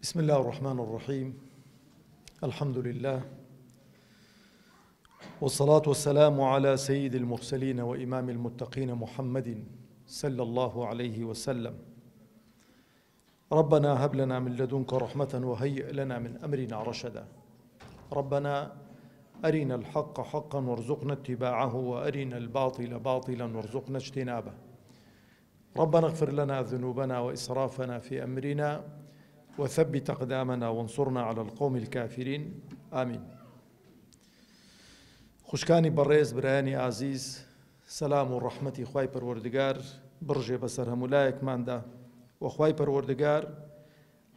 بسم الله الرحمن الرحيم. الحمد لله والصلاة والسلام على سيد المرسلين وإمام المتقين محمد صلى الله عليه وسلم. ربنا هب لنا من لدنك رحمة وهيئ لنا من أمرنا رشدا. ربنا أرنا الحق حقا وارزقنا اتباعه وأرنا الباطل باطلا وارزقنا اجتنابه. ربنا اغفر لنا ذنوبنا وإسرافنا في أمرنا وثبت أقدامنا وانصرنا على القوم الكافرين آمين. خوشکانی بەڕێز برایانی عزیز، سەلام و ڕەحمەتی خوای پەروەردگار بڕژێ بەسەر هەموو لایەکماندا و خوای پەروەردگار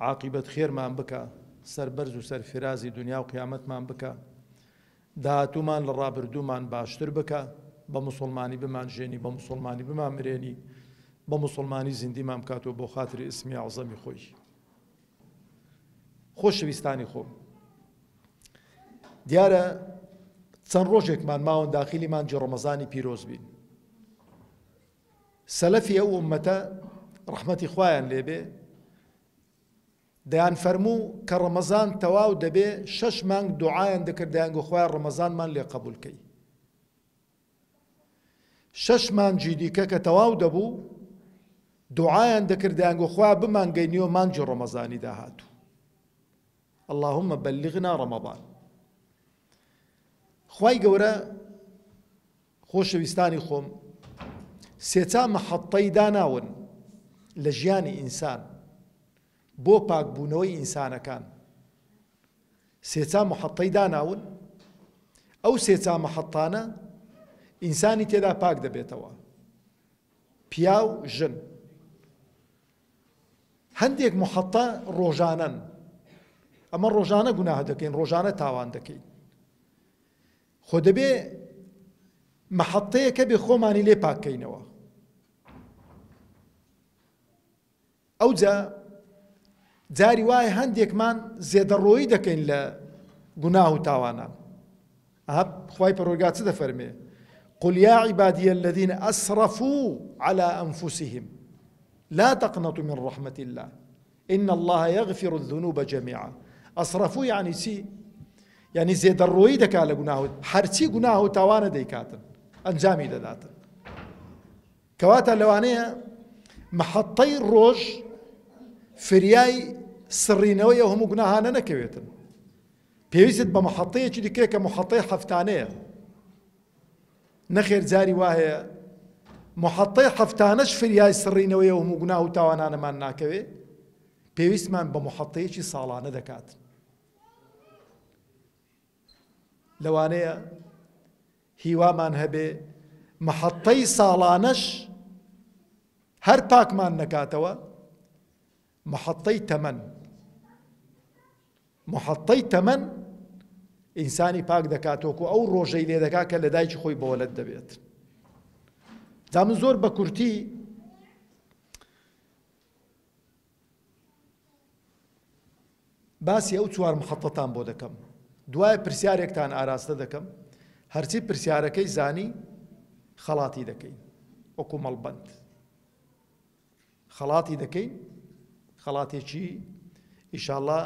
عاقبەت خێرمان بکە، سەربەرز و سەرفرازی دنیا و قیامەتمان بکە، داهاتوومان لە ڕابردوومان باشتر بکە، بە موسڵمانی بمانژێنی، بە موسڵمانی بمامرێنی، بە موسڵمانی زیندیمان بکاتەوە بۆ خاتری ئیسمی عەزەمی خۆی. خۆشەویستانی خۆم، دیارە چەند ڕۆژێکمان ماوە داخلی مانجی ڕەمەزانی پیرۆز بین. سەلەفی ئەو ئوممەتە ڕەحمەتی خوایان لێبێ دەیان فەرموو کە ڕەمەزان تەواو دەبێ 6 مانگ دوعایان دەکرد دەیانگو خوایە ڕەمەزانمان لێ قەبوولکەی. 6 مانگی دیکە کە تەواو دەبوو دوعایان دەکرد دەیانگو خوایە بمانگەینیوە مانجی ڕەمەزانی داهاتوو. اللهم بلغنا رمضان. خوای گەورە خۆشەویستانی خۆم، سێچا مەحەطەی داناون لە ژیانی ئینسان بۆ پاکبوونەوەی ئینسانەکان. سێچا مەحەطەی داناون، ئەو سێچا مەحەطانە ئینسانی تێدا پاک دەبێتەوە، پیا و ژن. هەندێک مەحەطە ڕۆژانەن، ئەمە ڕۆژانە گوناه دەکەین، ڕۆژانە تاوان دەکەین. خۆ دەبێ مەحەطەیەکە بێ خۆمانی لێ پاکەینەوە. ئەوجا جاری وایە هەندێکمان زێدەڕۆیی دەکەین لە گوناه و تاوانان. خوای پەروەردگار چ دەفەرمێ؟ قل يا عبادي الذين أسرفوا على أنفسهم لا تقنطوا من رحمة الله إن الله يغفر الذنوب جميعا. أسرفوا يعني چی؟ یعنی زێدەڕۆیی دەکا لە گوناه و هەرچی گوناه و تاوانە دەیکاتن، ئەنجامی دەداتن. کەواتە لەوانەیە مەحەطەی ڕۆژ فریای سڕینەوەی ئەو هەموو گوناهانە نەکەوێتن. پێویستت بە مەحەطەیەکی دیکەیە کە مەحەطەی هەفتانەیە. نەخێر جاری وایە مەحەطەی هەفتانەش فریای سڕینەوەی ئەو هەموو گوناه و تاوانانەمان ناکەوێ، پێویستمان بە مەحەطەیەکی ساڵانە دەکات. لەوانەیە هیوامان هەبێ مەحەطەی ساڵانەش هەر پاکمان نەکاتەوە، مەحەطەی تەمەن. مەحەطەی تەمەن ئینسانی پاک دەکاتەوە و ئەو ڕۆژەی لێ دەکات کە لە دایکی خۆی بەوەلەد دەبێت. جا من زۆر بە کورتی باسی ئەو 4 مەحەطەتان بۆ دەکەم، دوایە پرسیارێکتان ئاراستە دەکەم، هەرچی پرسیارەکەی زانی خەڵاتی دەکەین، وەکو مەڵبەند خەڵاتی دەکەین. خەڵاتێکی ئیشاءالله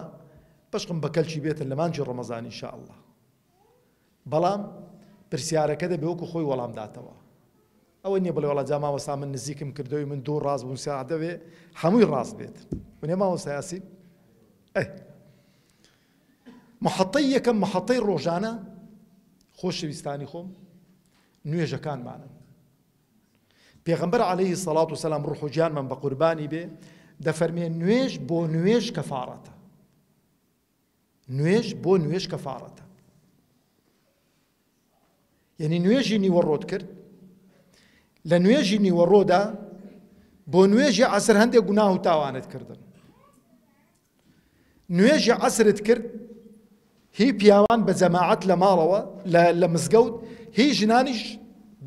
بەشقم بە کەلکی بێتن لە مانجی ڕەمەزان ئیشاءالله. بەڵام پرسیارەکە دەبێ وەکو خۆی وەڵام داتەوە. ئەوە نییە بڵێ وەڵا جا مامۆستا من نزیکم کردەوەی من 2 ڕاست بوون ساعت دەوێ هەمووی ڕاست بێت. ونێ مامۆستا یاسین مەحەطەی یەکەم مەحەطەی ڕۆژانە خۆشەویستانی خۆم نوێژەکانمانن. پێغەمبەر عەلەیهی سەڵات وسەلام ڕوح و گیانمان بە قوربانی بێ دەفەرمێ نوێژ بۆ نوێژ کەفارەتە. نوێژ بۆ نوێژ کەفارەتە. یعنی نوێژی نیوەڕۆت کرد، لە نوێژی نیوەڕۆدا بۆ نوێژی عەسر هەندێک گوناه و تاوانت کردن. نوێژی عەسرت کرد، هی پیاوان بە جەماعەت لە ماڵەوە لە مزگەوت، هی ژنانیش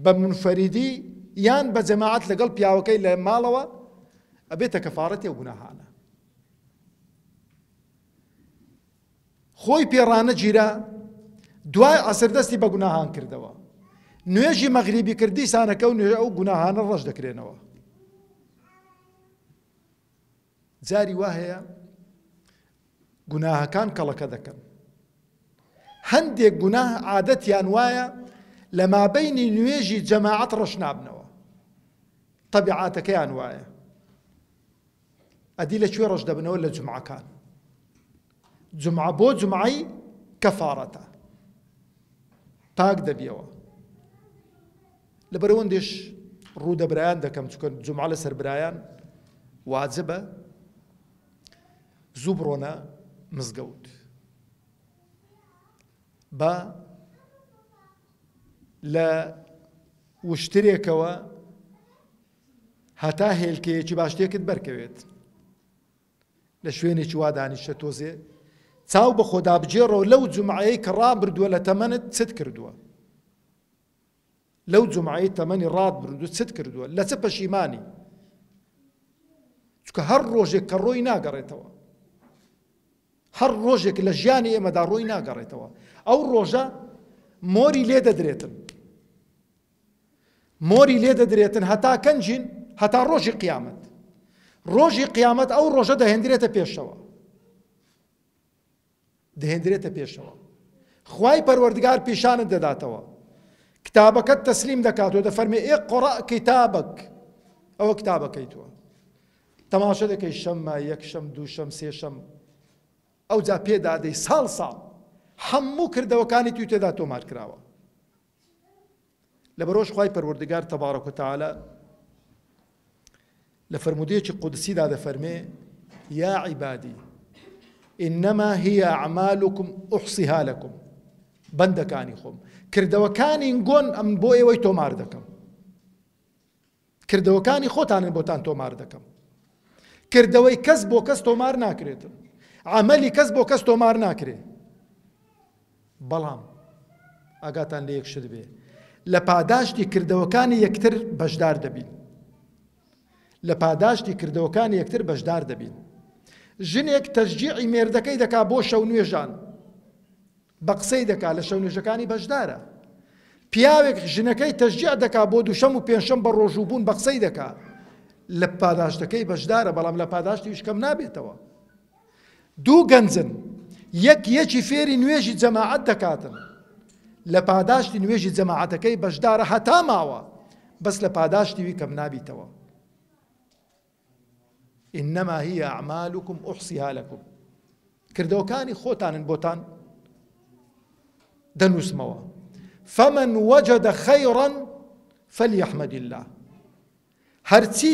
بە منفەریدی یان بە جەماعەت لەگەڵ پیاوەکەی لە ماڵەوە ئەبێتە کەفارەتی ئەو گوناهانە. خۆی پێڕانە گیرا دوای عەسر دەستی بە گوناهان کردەوە، نوێژی مەغریبی کردی سانەکە و نوێژ ئەو گوناهانە ڕەش دەکرێنەوە. جاری وا هەیە گوناهەکان کەڵەکە دەکەن. هەندێک گوناه عادەتیان وایە لە مابەینی نوێژی جەماعەت ڕەش نابنەوە، تەبیعاتەکەیان وایە. ئەدی لەکوێ ڕەش دەبنەوە؟ لە جومعەکان. جومعە بۆ جومعەی کەفارەتە، پاک دەبیەوە. لەبەرەوەندێش ڕوودەبرایان دەکەم، چونکە جومعە لەسەر برایان واجبە، زوو بڕۆنە مزگەوت بە لە وشترێکەوە هەتا هێلکەیەکی باشتێکت بەرکەوێت لە شوێنێکی وا دانیشتە تۆزێ چاو بە خۆدا بجێڕەوە لەو جومعەیەی کە ڕابردووە لە تەمەنت چت کردووە، لەو جومعەی تەمەنی ڕاد بردووە چت کردووە، لە چه پەشیمانی؟ چونکە هەر ڕۆژێک کە ڕۆی ناگەڕێتەوە، هەر ڕۆژێک لە ژیانی ئێمەدا ڕۆی ناگەڕێتەوە، ئەو ڕۆژە مۆری لێ دەدرێتن، مۆری لێ دەدرێتن هەتا کەنجین، هەتا ڕۆژی قیامەت. ڕۆژی قیامەت ئەو ڕۆژە دەهێنرێتە پێشەوە، دەهێنرێتە پێشەوە. خوای پەروەردگار پیشانت دەداتەوە، کتابەکەت تەسلیم دەکاتەوە، دەفەرمێ ئیقڕە کتابەک، ئەوە کتابەکەی تۆە. تەماشا دەکەی شەممە، یەک شەم، دوو شەم، سێ شەم، ئەو جا پێدادەی ساڵ ساڵ هەموو کردەوەکانی توی تێدا تۆمار کراوە. لەبەرەوەش خوای پەروەردگار تەبارەک و تەعالە لە فەرمودەیەکی قودسیدا دەفەرمێ یا عیبادی ئینەما هی ئەعمالکم ئوحصیها لەکم، بەندەکانی خۆم کردەوەکانی گۆن ئەم بۆ ئێوەی تۆمار دەکەم، کردەوەکانی خۆتانن بۆتان تۆمار دەکەم. کردەوەی کەس بۆ کەس تۆمار ناکرێتن، عملی کەس بۆ کەس تۆمار ناکرێ. بەڵام ئاگاتان لە یەک شت بێ، لە پاداشتی کردەوەکانی یەکتر بەشدار دەبین، لە پاداشتی کردەوەکانی یەکتر بەشدار دەبین. ژنێک تەشجیعی مێردەکەی دەکا بۆ شەو نوێژان، بە قسەی دەکا، لە شەو نوێژەکانی بەشدارە. پیاوێک ژنەکەی تەشجیع دەکا بۆ دووشەم و پێنجشەم بە ڕۆژووبوون، بە قسەی دەکا، لە پاداشتەکەی بەشدارە، بەڵام لە پاداشتی وشکەم نابێتەوە. دوو گەنجن، یەکی فێری نوێژی جەماعەت دەکاتن، لە پاداشتی نوێژی جەماعەتەکەی بەشدارە هەتا ماوە، بەس لە پاداشتی وی کەم نابیتەوە. ئینەما هی ئەعمالکم ئوحصیها لەکم، کردەوەکانی خۆتانن بۆتان دەنووسمەوە. فەمەن وەجەدە خەیڕەن فەلیەحمەد الله، هەرچی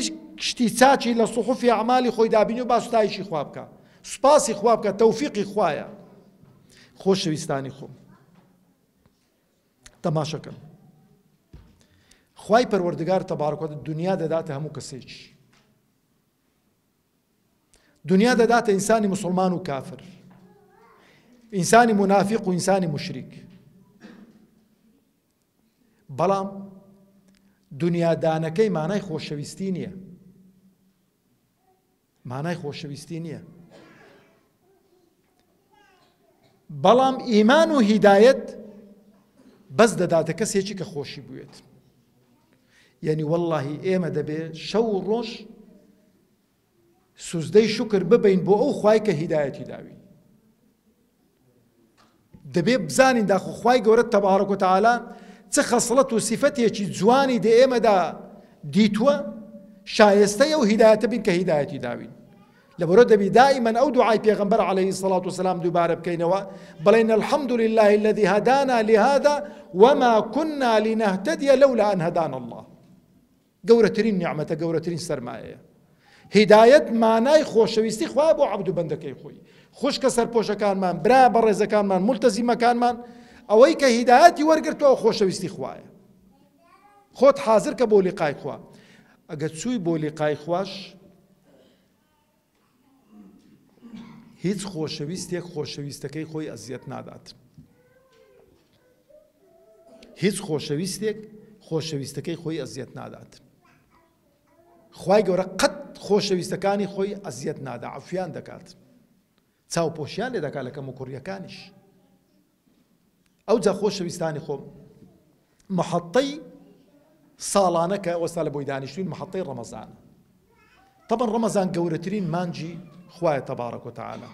شتی چاچی لە سوحوفی ئەعمالی خۆی دابینی و با ستایشی خوا بکە، سوپاسی خوا بکە، تەوفیقی خوایە. خۆشەویستانی خۆم، تەماشەکەن، خوای پەروەردگار تەبارەک و تەعالا دنیا دەداتە هەموو کەسێکی، دنیا دەداتە ئینسانی مسلمان و کافر، ئینسانی منافق و ئینسانی مشریک. بەڵام دنیادانەکەی مانای خۆشەویستی نییە، مانای خۆشەویستی نییە. بەڵام ئیمان و هیدایەت بەس دەداتە کەسێکی کە خۆشی بوێت. یعنی وەڵڵاهی ئێمە دەبێ شەو و ڕۆژ سوزدەی شکر ببین بۆ ئەو خوای کە هیدایەتی داوی. دەبێ بزانین داخۆ خوای گەورە تەبارەک و تەعالا چه خەسڵەت و سیفەتێکی جوانی دە ئێمەدا دیتووە، شایستەیە و هیدایەتە بین کە هیدایەتی داوین. لەبەرەوە دەبی دائیمەن ئەو دوعای پێغەمبەر عەلەیهی سەڵات وسەلام دووبارە بکەینەوە، بڵێن الحەمد لله الذي هدانا لهذا وما كنا لنهتدي لولا أن هدانا الله. گەورەترین نیعمەتە، گەورەترین سەرمایەیە. هیدایەت مانای خۆشەویستی خوا بۆ عەبد و بەندەکەی خۆی، خوشکە سەرپۆشەکانمان، برا بەڕێزەکانمان، مولتەزیمەکانمان، ئەوەی کە هیدایەتی وەرگرتووە خۆشەویستی خوایە. خۆت حازر کە بۆ لیقای خوا. ئەگەر چووی بۆ لیقای خوش، هیچ خۆشەویستێک خۆشەویستەکەی خۆی ئەزیەت نادات. هیچ خۆشەویستێک خۆشەویستەکەی خۆی ئەزیەت نادات. خوای گەورە قەت خۆشەویستەکانی خۆی ئەزیەت نادا، عەفویان دەکات، چاوپۆشیان لێ دەکات لە کەم و کوڕیەکانیش. ئەو جا خۆشەویستانی خۆم، محەطەی ساڵانە کە وەستا لە بۆی دانیشتوین محەطەی ڕەمەزانە. طبعا ڕەمەزان گەورەترین مانجی خوایە تەبارەک و تەعالا.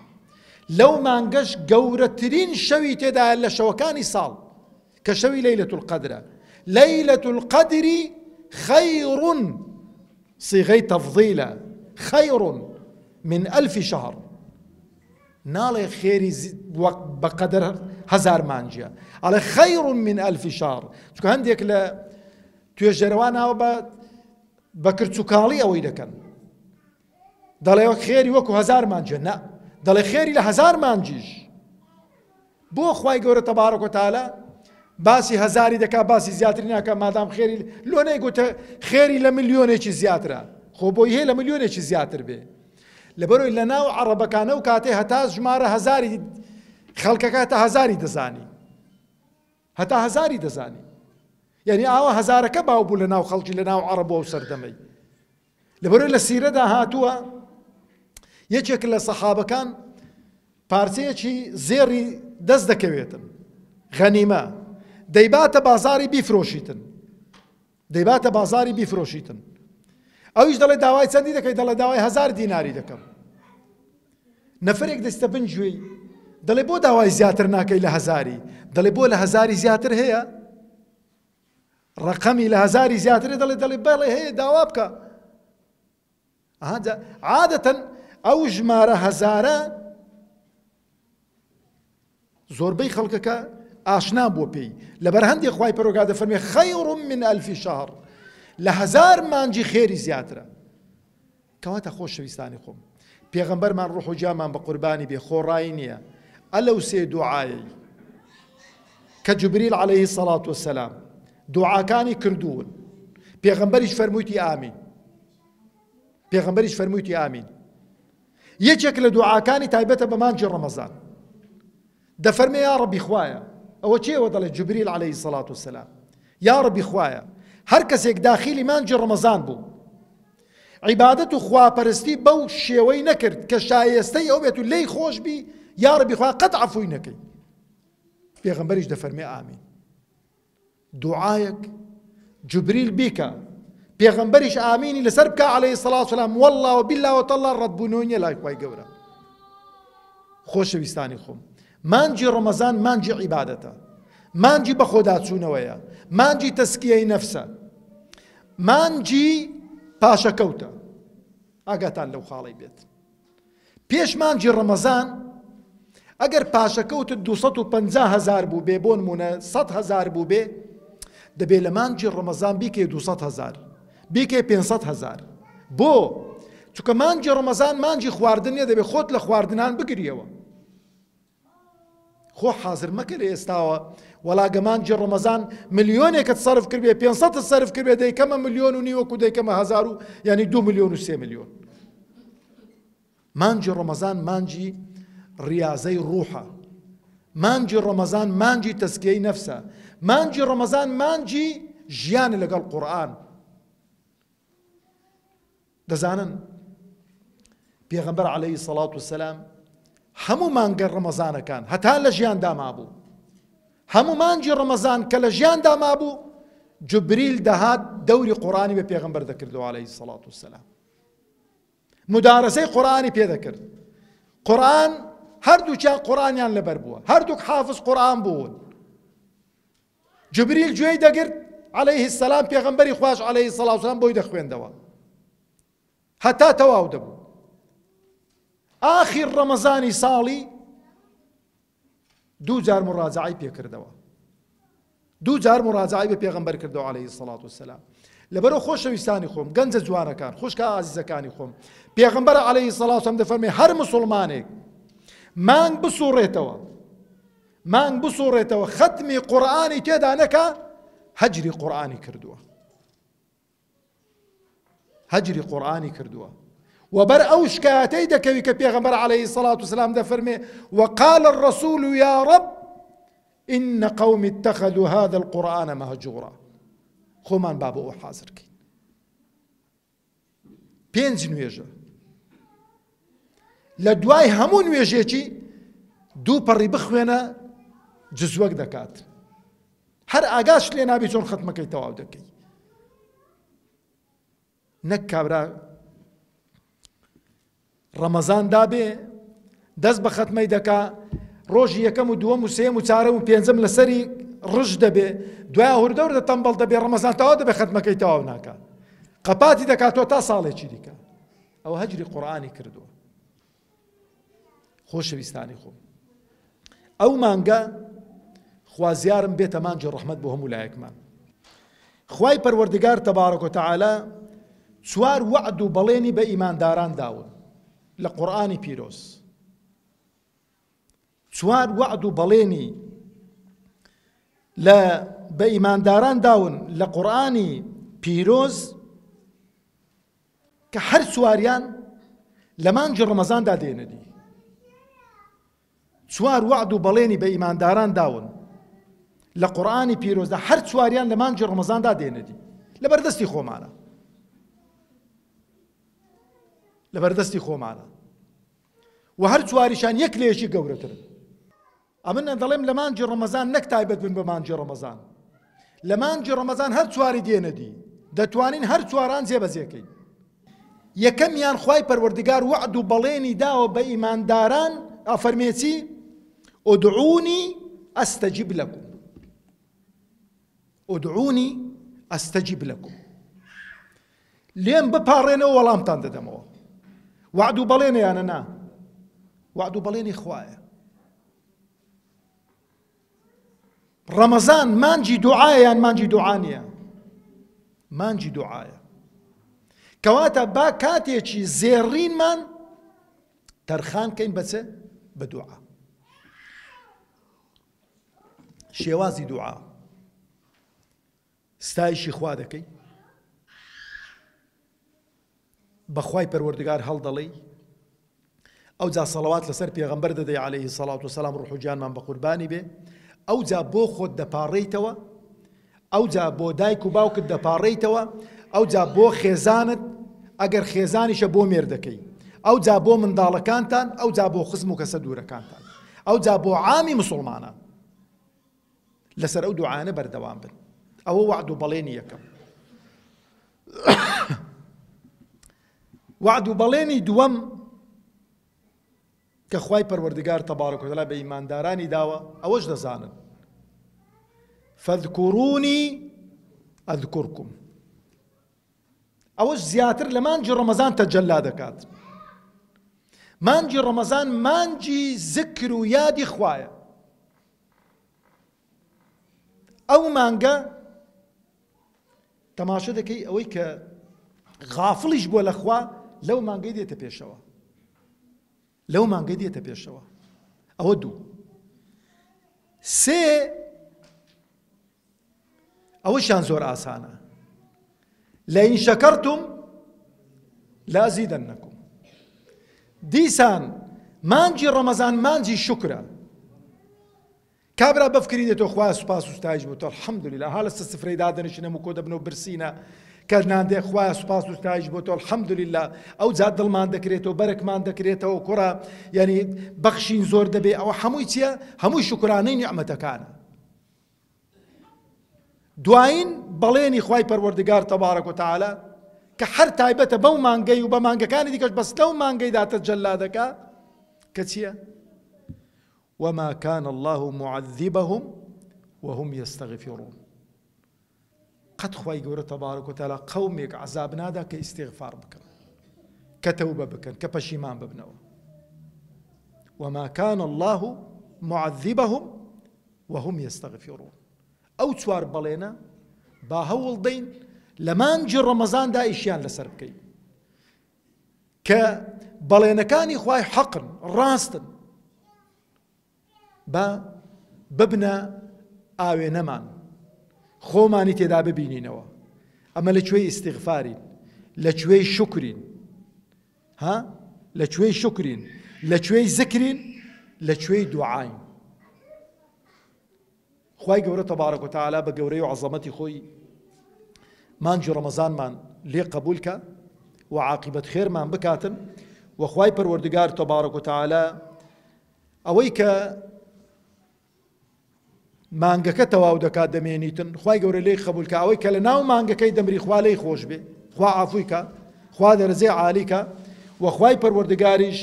لەو مانگەش گەورەترین شەوی تێدایە لە شەوەکانی ساڵ کە شەوی لەیلەة القەدرە. لەیلەة القەدر خەیڕ صیغەی تەفضیلە، خەیڕ من ئەلف شەهر. ناڵێ خێری وەک بەقەدر هەزار مانجیە، ئەڵێ خەیڕ من ئەلف شەهر. چونکە هەندێک لە توێژەرەوانەوە بە کرچووکاڵی ئەوەی دەکەن، دەڵێ خێری وەکو هەزار مانجە. نە، دەڵێ خێری لە هەزار مانجیش. بۆ خوای گەورە تەبارەک و تەعالە باسی هەزاری دەکا، باسی زیاتری ناکە، مادام خێری لۆ نەیگوتە خێری لە ملیۆنێکی زیاترە، خۆ بۆی هەیە لە ملیۆنێکی زیاتر بێ. لەبەرەوەی لە ناو عەرەبەکانە و کاتێ هەتا ژمارە هەزاری خەڵکەکە هەتا هەزاری دەزانی، هەتا هەزاری دەزانی. یعنی ئاوا هەزارەکە باو بوو لە ناو خەڵکی لە ناو عەرەبەوە و سەردەمەی. لەبەرەوەی لە سیرەدا هاتووە یەکێک لە سەحابەکان پارچەیەکی زێڕی دەست دەکەوێتن، غەنیمە، دەیباتە بازاری بیفرۆشیتن، دەیباتە بازاری بیفرۆشیتن. ئەویش دەڵێ داوای چەندی دەکەی؟ دەڵێ داوای 1000 دیناری دەکەم. نەفرێک دەستە بنجوێی دەڵێ بۆ داوای زیاتر ناکەی لە 1000؟ دەڵێ بۆ لە 1000 زیاتر هەیە؟ ڕقەمی لە 1000 زیاتر؟ دەڵێ بەڵێ هەیە، داوا بکە. عادەتەن ئەو ژمارە 1000 زۆربەی خەڵکەکە ئاشنا بووە پێی، لەبەر هەندێک خوای پەروەردگار دەفەرمێ خەیڕ من ئەلف شەهر، لە 1000 مانجی خێری زیاترە. کەواتە خۆشەویستانی خۆم، پێغەمبەرمان ڕوح و جامان بە قوربانی بێ خۆڕایی نییە ئەلەو سێ دوعایی کە جوبریل عەلەیهی السەڵات وەسەلام دوعاکانی کردوون، پێغەمبەریش فەرموویتی ئامین، پێغەمبەریش فەرموویتی ئامین. یەکێک لە دوعاکانی تایبەتە بە مانجی ڕەمەزان دەفەرمێ یا ڕەبی خوایە، ئەوە چێوە؟ دەڵێ جوبریل عەلەیهی السەڵات وەسەلام یا ڕەبی خوایە هەر کەسێک داخیلی مانجی ڕەمەزان بوو عیبادەت و خواپەرستی بەو شێوەی نەکرد کە شایستەی ئەو بێت و لێی خۆش بی، یا ڕەبی خوا قەت عەفوی نەکەی. پێغەمبەریش دەفەرمێ ئامین. دوعایەک جوبریل بیکە، پێغەمبەریش ئامینی لەسەر بکە عەلەیهی السەڵات وەسەلام، وەڵڵا و بیللا و تەڵڵا ڕەتبوونەوەی نییە لای خوای گەورە. خۆشەویستانی خۆم، مانجی ڕەمەزان مانجی عیبادەتە، مانجی بە خۆداچوونەوەیە، مانجی تەسکیەی نەفسە، مانجی پاشەکەوتە. ئاگاتان لەو خاڵی بێت. پێش مانجی ڕەمەزان ئەگەر پاشەکەوتت 250,000 بوو بێ، بۆ نمونە 100,000 بوو بێ، دەبێت لە مانجی ڕەمەزان بیکەی 200,000 بیکەی 500,000. بۆ؟ چونکە مانجی ڕەمەزان مانجی خواردن نیە، دەبێت خۆت لە خواردنان بگریەوە. خۆ حازر مەکە لە ئێستاوە وەڵا مانجی ڕەمەزان ملیۆنێکت سەرف کردێ، 500 سەرف کردێ، دەیکەمە 1,500,000 وەکو دەیکەمە 1000 یعنی 2,3,000,000. مانجی ڕەمەزان مانجی ڕیاضەی ڕوحە، مانجی ڕەمەزان مانجی تەسکیەی نەفسە، مانجی ڕەمەزان مانجی ژیانە لەگەڵ قورئان. دەزانن پێغەمبەر عەلەیهی السەڵات وەسەلام هەموو مانگە ڕەمەزانەکان هەتا لە ژیاندا مابوو، هەموو مانجی ڕەمەزان کە لە ژیاندا مابوو جوبریل دەهات دەوری قورئانی بە پێغەمبەر دەکردەوە عەلەیهی السەڵات وەسەلام، مدارەسەی قورئانی پێ دەکرد. قورئان هەردووچیان قورئانیان لەبەر بووە، هەردووک حافظ قورئان بوون. جوبریل گوێی دەگرت عەلەیهی السەلام پێغەمبەری خوش عەلەیهی السەڵات وەسەلام بۆی دەخوێندەوە هەتا تەواو دەبوو. ئاخر ڕەمەزانی ساڵی 2 جار مڕاجعەی پێکردەوە، 2 جار مڕاجعەی بە پێغەمبەر کردەوە عەلەیهی السەڵات وەسەلام. لەبەرەوە خۆشەویستانی خۆم، گەنجە جوانەکان، خوشکە ئازیزەکانی خۆم، پێغەمبەر عەلەیهی السەڵات وەسەلام دەفەرمێ هەر موسڵمانێک مانگ بسوڕێتەوە، مانگ بسوڕێتەوە ختمی قورئانی تێدا نەکا، هەجری قورئانی کردووە، هەجری قورئانی کردووە. وبر أو شكاتي دكوي كبيغمبر عليه الصلاة والسلام دفرمي وقال الرسول يا رب إن قوم اتخذوا هذا القرآن مهجورا. خومان بابو حاضر كي بينز نويجا لدواي همون نويجيكي دو بري بخوينا جزوك دكات هر آقاش لينا بيشون ختمكي تواو دكي نكابرا ڕەمەزان دابێ دەست بە خەتمەی دەکا ڕۆژی یەکەم و دووەم و سێم و چارەم و پێنجەم لەسەری ڕژ دەبێ دوای هوردەورە تەمبەڵ دەبێ ڕەمەزان تەواو دەبێ خەتمەکەی تەواو ناکە قەپاتی دەکاتەوە تا ساڵێکی دیکە ئەوە هەجری قورئانی کردووە. خۆشەویستانی خۆم ئەو مانگە خوازیارم بێتە مانجی ڕەحمەت بۆ هەموو لایەکمان. خوای پەروەردگار تەبارەک و تەعالا چوار وعد و بەڵێنی بە ئیمانداران داون لە قورئانی پیرۆز. چوار وعد و بەڵێنی بە ئیمانداران داون لە قورئانی پیرۆز کە هەر چواریان لە مانجی ڕەمەزاندا دێنەدی. چوار وعد و بەڵێنی بە ئیمانداران داون لە قورئانی پیرۆزدا هەر چواریان لە مانجی ڕەمەزاندا دێنەدی لەبەردەستی خۆمانە لەبەردەستی خۆمانە و هەر چواریشان یەک لێشی گەورەترن. ئەمن دەڵێم لە مانجی ڕەمەزان نەک تایبەت بن بە مانجی ڕەمەزان لە مانجی ڕەمەزان هەر چواری دێنەدی دەتوانین هەر چواران جێبەجێکەین. یەکەمیان خوای پەروەردگار وعد و بەڵێنی داوە بە ئیمانداران ئەفەرمێتی ئودعونی ئەستەجیب لەکم ئودعونی ئەستەجیب لەکم لێم بپاڕێنەوە وەڵامتان دەدەمەوە. وعد و بەڵێنیانە نا وعد و بەڵێنی خوایە. ڕەمەزان مانجی دوعایە یان مانجی دوعا نییە؟ مانجی دوعایە. کەواتە با کاتێکی زێڕینمان تەرخان کەین بەچێ؟ بە دوعا. شێوازی دوعا ستایشی خوا دەکەی بەخوای پەروەردگار هەڵدەڵێی ئەو جا سەڵەوات لەسەر پێغەمبەر دەدەی عەلەیهی سەڵات وسەلام ڕوح و جانمان بە قوربانی بێ. ئەو جا بۆ خۆت دەپاڕێیتەوە ئەو جا بۆ دایک و باوکت دەپاڕێیتەوە ئەو جا بۆ خێزانت ئەگەر خێزانیشە بۆ مێردەکەی ئەو جا بۆ منداڵەکانتان ئەو جا بۆ خزم و کەسە دوورەکانتان ئەو جا بۆ عامی مسڵمانان لەسەر ئەو دوعانە بەردەوام بن. ئەوە وعد و بەڵێنی یەکەم. وعد و بەڵێنی دووەم کە خوای پەروەردگار تەبارەک و تەعالا بە ئیماندارانی داوە ئەوەش دەزانن فەذکوڕونی ئەذکوڕکم. ئەوەش زیاتر لە مانجی ڕەمەزان تەجەلا دەکات. مانجی ڕەمەزان مانجی زکر و یادی خوایە. ئەو مانگە تەماشە دەکەی ئەوەی کە غافڵیش بۆ لەخوا لەو مانگەی دێتە پێشەوە لەو مانگەی دێتە پێشەوە. ئەوە دوو. سێ ئەوەشیان زۆر ئاسانە لەئین شەکەرتم لەئەزیدەنەکم. دیسان مانجی ڕەمەزان مانجی شوکرە. کابرا بەفکری دێتەوە خوایە سوپاس و ستایش بۆ تۆ الحەمدولیلا ها لەسەر سفرەی دادەنیشنە و کۆ دەبنەوە برسینە کە ناندێ خوایە سوپاس و ستایش بۆ تۆ الحەمدولیلا. ئەو جا دڵمان دەکرێتەوە بەرەکمان دەکرێتەوە کوڕە یعنی بەخشین زۆر دەبێ. ئەوە هەمووی چییە؟ هەمووی شوکرانەی نیعمەتەکانە. دوایین بەڵێنی خوای پەروەردگار تەبارەک و تەعالا کە هەر تایبەتە بەو مانگەی و بە مانگەکانی دیکەش بەس لەو مانگەیدا تەجەلا دەکا کە چییە؟ وما كان الله معذبهم وهم يستغفرون. قد خوای گەورە تەبارەک و تەعالا قەومێک عەزاب نادا کە ئیستیغفار بکەن کە تەوبە بکەن کە پەشیمان ببنەوە. وما كان الله معذبهم وهم يستغفرون. ئەو چوار بەڵێنە با هەوڵ دەین لە مانجی ڕەمەزاندا ئیشیان لەسەر بکەین کە بەڵێنەکانی خوای حەقن ڕاستن با ببنە ئاوێنەمان خۆمانی تێدا ببینینەوە. ئەمە لەکوێی ئیستیغفارین لەکوێی شوکرین لەکوێی شوکرین لەکوێی زکرین لەکوێی دوعاین. خوای گەورە تەبارەک و تەعالا بە گەورەی و عەزەمەتی خۆی مانجی ڕەمەزانمان لێ قبول کە و عاقبەت خێرمان بکاتن و خوای پەروەردگار تەبارەک و تەعالا ئەوەی کە مانگەکە تەواو دەکات دەمێنیتن خوای گەورە لێی قبول کە ئەوەی کە لە ناو مانگەکەی دەمری خوا لێی خۆش بێ خوا عەفوی کە خوا دەرەجەی عالی کە و خوای پەروەردگاریش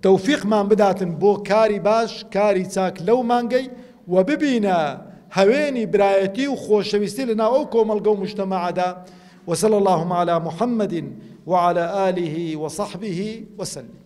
تەوفیقمان بداتن بۆ کاری باش کاری چاک لەو مانگەی و ببینە هەوێنی برایەتی و خۆشەویستی لەناو ئەو کۆمەڵگە و مجتەمەعەدا. وصلى اللهم على محمد وعلى آله وصحبه وسلم.